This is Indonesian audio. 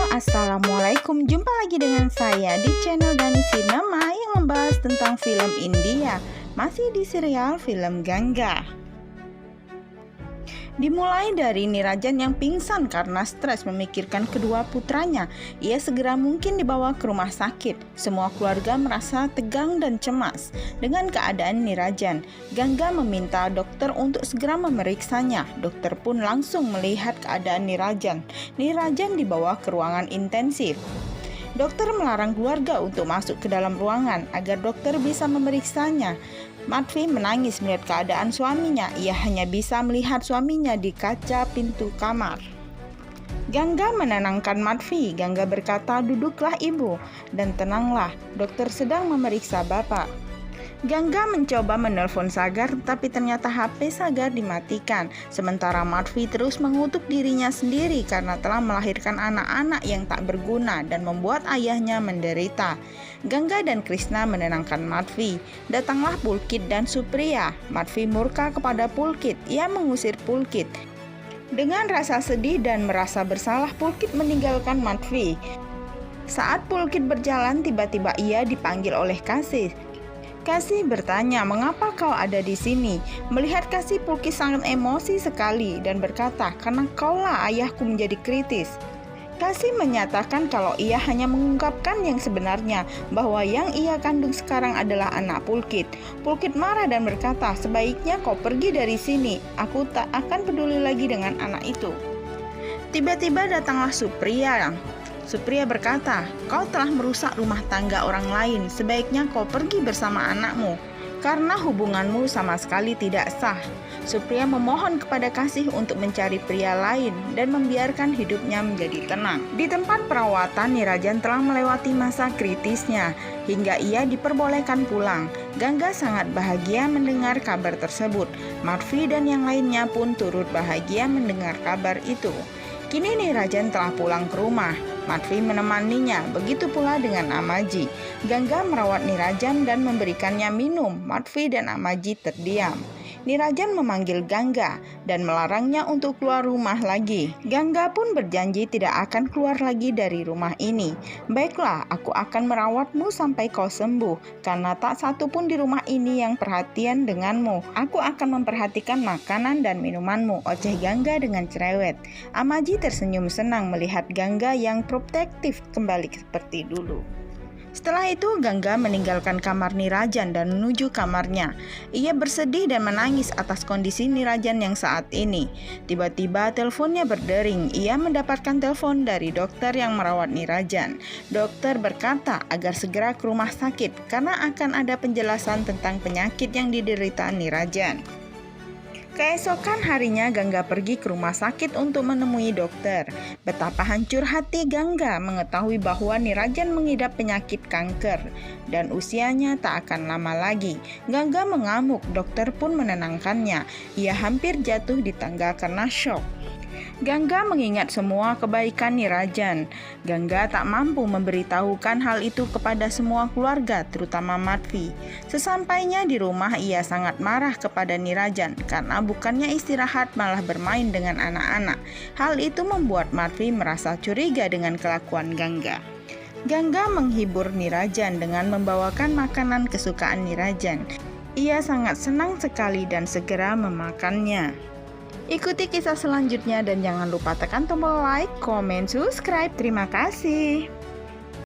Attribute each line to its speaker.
Speaker 1: Assalamualaikum. Jumpa lagi dengan saya di channel Dani Cinema yang membahas tentang film India. Masih di serial film Ganga. Dimulai dari Nirajan yang pingsan karena stres memikirkan kedua putranya. Ia segera mungkin dibawa ke rumah sakit. Semua keluarga merasa tegang dan cemas dengan keadaan Nirajan. Ganga meminta dokter untuk segera memeriksanya. Dokter pun langsung melihat keadaan Nirajan. Nirajan dibawa ke ruangan intensif. Dokter melarang keluarga untuk masuk ke dalam ruangan agar dokter bisa memeriksanya. Madhvi menangis melihat keadaan suaminya. Ia hanya bisa melihat suaminya di kaca pintu kamar. Ganga menenangkan Madhvi. Ganga berkata, "Duduklah ibu dan tenanglah. Dokter sedang memeriksa bapak." Ganga mencoba menelpon Sagar, tapi ternyata HP Sagar dimatikan. Sementara Madhvi terus mengutuk dirinya sendiri karena telah melahirkan anak-anak yang tak berguna dan membuat ayahnya menderita. Ganga dan Krishna menenangkan Madhvi. Datanglah Pulkit dan Supriya. Madhvi murka kepada Pulkit. Ia mengusir Pulkit. Dengan rasa sedih dan merasa bersalah, Pulkit meninggalkan Madhvi. Saat Pulkit berjalan, tiba-tiba ia dipanggil oleh Kasih. Kasih bertanya, "Mengapa kau ada di sini?" Melihat Kasih, Pulkit sangat emosi sekali dan berkata, "Karena kaulah ayahku menjadi kritis." Kasih menyatakan kalau ia hanya mengungkapkan yang sebenarnya, bahwa yang ia kandung sekarang adalah anak Pulkit. Pulkit marah dan berkata, "Sebaiknya kau pergi dari sini. Aku tak akan peduli lagi dengan anak itu." Tiba-tiba datanglah Supriya. Supriya berkata, "Kau telah merusak rumah tangga orang lain. Sebaiknya kau pergi bersama anakmu, karena hubunganmu sama sekali tidak sah." Supriya memohon kepada Kasih untuk mencari pria lain dan membiarkan hidupnya menjadi tenang. Di tempat perawatan, Nirajan telah melewati masa kritisnya hingga ia diperbolehkan pulang. Ganga sangat bahagia mendengar kabar tersebut. Madhvi dan yang lainnya pun turut bahagia mendengar kabar itu. Kini Nirajan telah pulang ke rumah. Madhvi menemaninya, begitu pula dengan Amaji. Ganga merawat Nirajan dan memberikannya minum. Madhvi dan Amaji terdiam. Nirajan memanggil Ganga dan melarangnya untuk keluar rumah lagi. Ganga pun berjanji tidak akan keluar lagi dari rumah ini. "Baiklah, aku akan merawatmu sampai kau sembuh, karena tak satu pun di rumah ini yang perhatian denganmu. Aku akan memperhatikan makanan dan minumanmu," oceh Ganga dengan cerewet. Amaji tersenyum senang melihat Ganga yang protektif kembali seperti dulu. Setelah itu, Ganga meninggalkan kamar Nirajan dan menuju kamarnya. Ia bersedih dan menangis atas kondisi Nirajan yang saat ini. Tiba-tiba teleponnya berdering. Ia mendapatkan telepon dari dokter yang merawat Nirajan. Dokter berkata agar segera ke rumah sakit karena akan ada penjelasan tentang penyakit yang diderita Nirajan. Keesokan harinya, Ganga pergi ke rumah sakit untuk menemui dokter. Betapa hancur hati Ganga mengetahui bahwa Nirajan mengidap penyakit kanker dan usianya tak akan lama lagi. Ganga mengamuk, dokter pun menenangkannya. Ia hampir jatuh di tangga karena syok. Ganga mengingat semua kebaikan Nirajan. Ganga tak mampu memberitahukan hal itu kepada semua keluarga, terutama Madhvi. Sesampainya di rumah, ia sangat marah kepada Nirajan karena bukannya istirahat malah bermain dengan anak-anak. Hal itu membuat Madhvi merasa curiga dengan kelakuan Ganga. Ganga menghibur Nirajan dengan membawakan makanan kesukaan Nirajan. Ia sangat senang sekali dan segera memakannya. Ikuti kisah selanjutnya dan jangan lupa tekan tombol like, komen, subscribe. Terima kasih.